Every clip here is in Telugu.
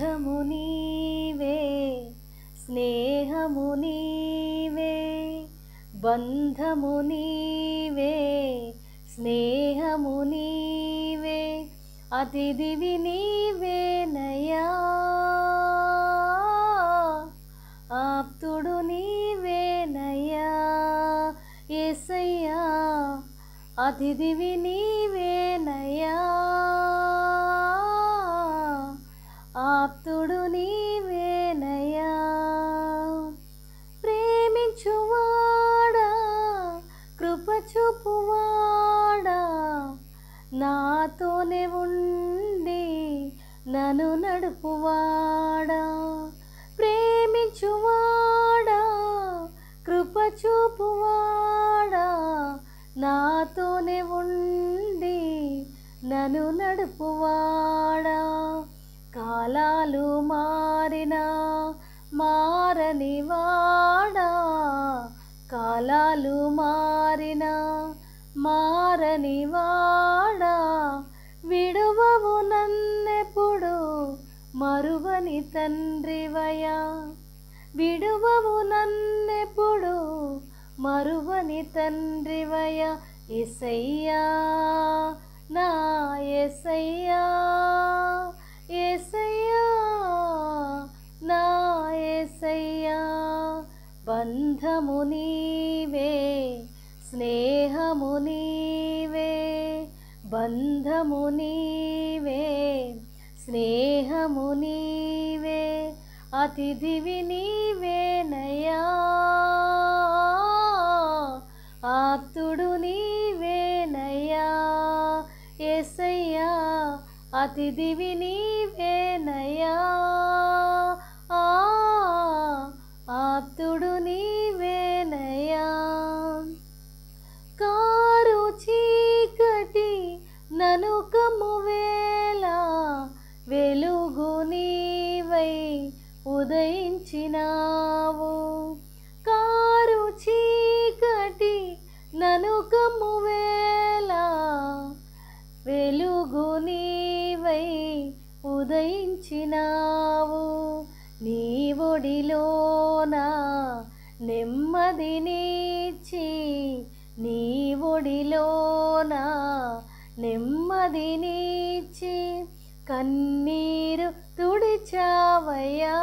బంధము నీవే స్నేహము నీవే బంధము నీవే స్నేహము నీవే అతిథివి నీవేనయ్యా ఆప్తుడు నీవేనయ్యా యేసయ్యా అతిథివి నీవేనయ్యా ఆప్తుడు నీవేనయ్యా ప్రేమించువాడా కృప చూపువాడా నాతోనే ఉండి నన్ను నడుపువాడా ప్రేమించువాడా కృప చూపువాడా నాతోనే ఉండి నన్ను నడుపువాడా కాలాలు మారినా మారని వాడా కాలాలు మారినా మారని వాడా విడువవు నన్నెప్పుడు మరువని తండ్రివయ్యా విడువవు నన్నెప్పుడు మరువని తండ్రివయ్యా యేసయ్యా నా యేసయ్యా యేసయ్యా నా యేసయ్యా బంధము నీవే స్నేహము నీవే బంధము నీవే స్నేహము నీవే అతిథివి నీవేనయ్యా ఆప్తుడు నీవేనయ్యా యేసయ్యా అతిథివి నీవేనయ్యా ఆప్తుడు నీవేనయ్యా కారు చీకటి నన్ను కమ్మువేళ వెలుగు నీవై ఉదయించినావు కారు చీకటి నన్ను కమ్మువేళ వెలుగు నీవై ఉదయించినావు నీ ఒడిలోనా నెమ్మదినిచ్చి నీ ఒడిలోనా నెమ్మదినిచ్చి కన్నీరు తుడిచావయ్యా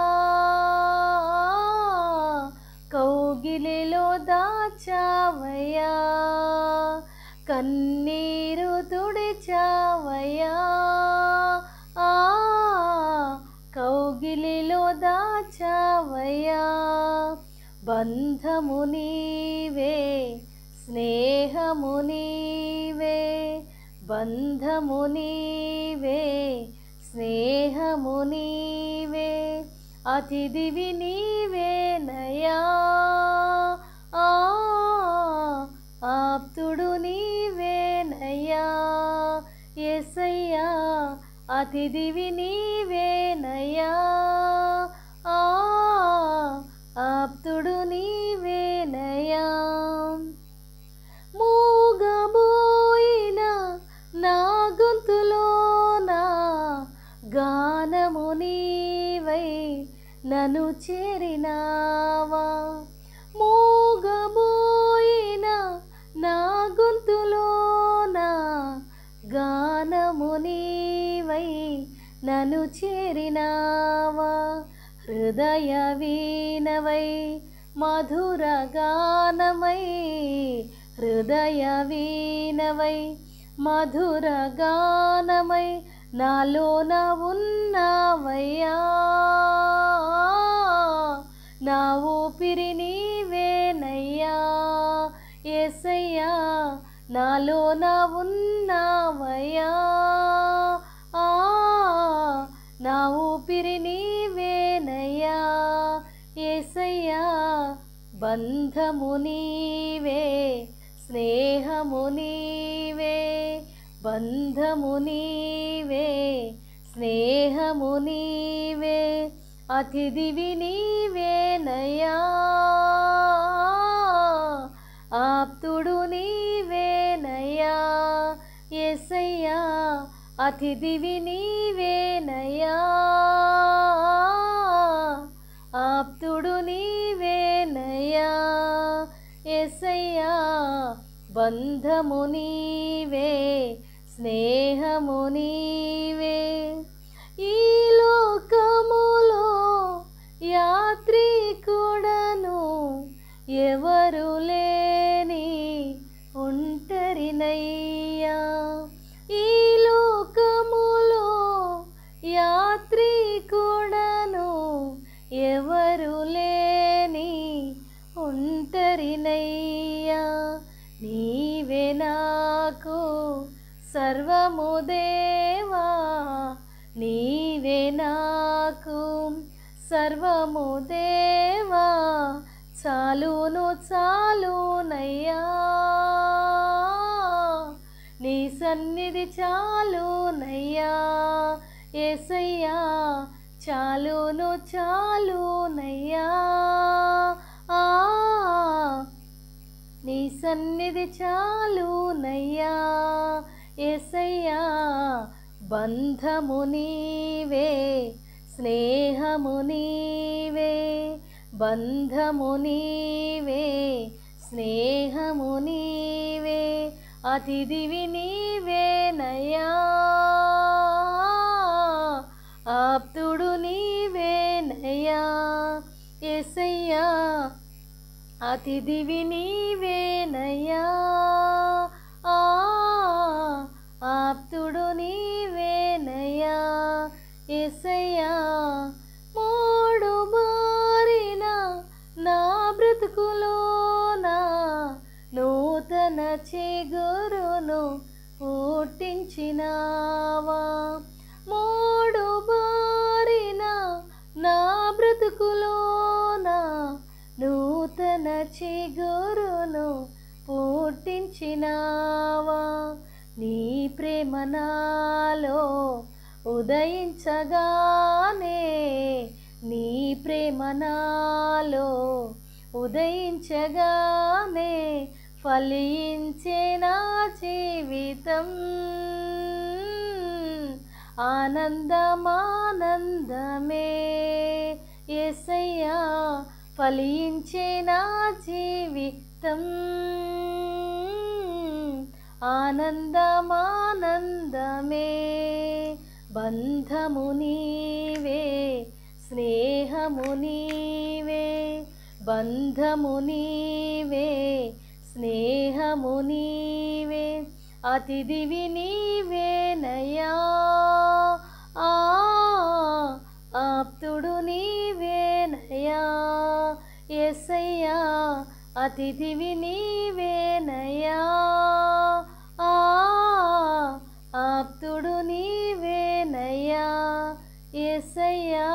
కౌగిలిలో దాచావయ్యా కన్నీరు తుడిచావయ్యా కౌగిలిలో దాచావయ్యా బంధము నీవే స్నేహము నీవే బంధము నీవే స్నేహము నీవే అతిథివి నీవేనయ్యా ఆప్తుడు నీవేనయ్యా యేసయ్యా అతిథివి నీవేనయ్యా ఆప్తుడు నీవేనయ్యా మూగబోయిన నా గొంతులోన గానము నీవై నన్ను చేరినావా మూగబోయిన నా గొంతులోన గానము నీవై నన్ను చేరినావా హృదయ వీణవై మధుర గానమై హృదయ వీణవై మధుర గానమై నాలోన ఉన్నావయ్యా నా ఊపిరి నీవేనయ్యా యేసయ్యా నాలోన ఉన్నావయ్యా నా ఊపిరి నీవేనయ్యా యేసయ్యా బంధము నీవే స్నేహము నీవే బంధము నీవే స్నేహము నీవే అతిథివి నీవేనయ్యా ఆప్తుడు నీవేనయ్యా యేసయ్యా అతిథివి నీవేనయ్యా బంధము నీవే, స్నేహము నీవే. ఈ లోకములో యాత్రికుడను, ఎవరు లేని ఒంటరినయ్యా. ఈ లోకములో యాత్రికుడను, ఎవరు లేని ఒంటరినయ్యా. నీవే నాకు సర్వము దేవా, నీవే నాకు సర్వము దేవా. చాలును చాలునయ్యా, నీ సన్నిధి చాలునయ్యా. యేసయ్యా చాలును చాలునయ్యా, నీ సన్నిధి చాలునయ్యా. యేసయ్యా బంధము నీవే, స్నేహము నీవే. బంధము నీవే, స్నేహము నీవే. అతిథివి నీవేనయ్యా, ఆప్తుడు నీవేనయ్యా. యేసయ్యా అతిథివి నీవేనయ్యా, ఆప్తుడు నీవేనయ్యా. యేసయ్యా మోడు బారిన నా బ్రతుకులోన నూతన చిగురును పుట్టించినావా. మోడు బారిన నా బ్రతుకులోన నూతన చిగురును పుట్టించినావా. నీ ప్రేమ నాలో ఉదయించగానే, నీ ప్రేమ నాలో ఉదయించగానే ఫలించే నా జీవితం. ఆనందమానందమే యేసయ్యా, ఫలించే నా జీవితం. ఆనందమానందమే. బంధము నీవే, స్నేహము నీవే. బంధము నీవే, స్నేహము నీవే. అతిథివి నీవేనయ్యా, ఆప్తుడు నీవేనయ్యా. యేసయ్యా అతిథివి నీవేనయ్యా, ఆప్తుడు నీవేనయ్యా. యేసయ్యా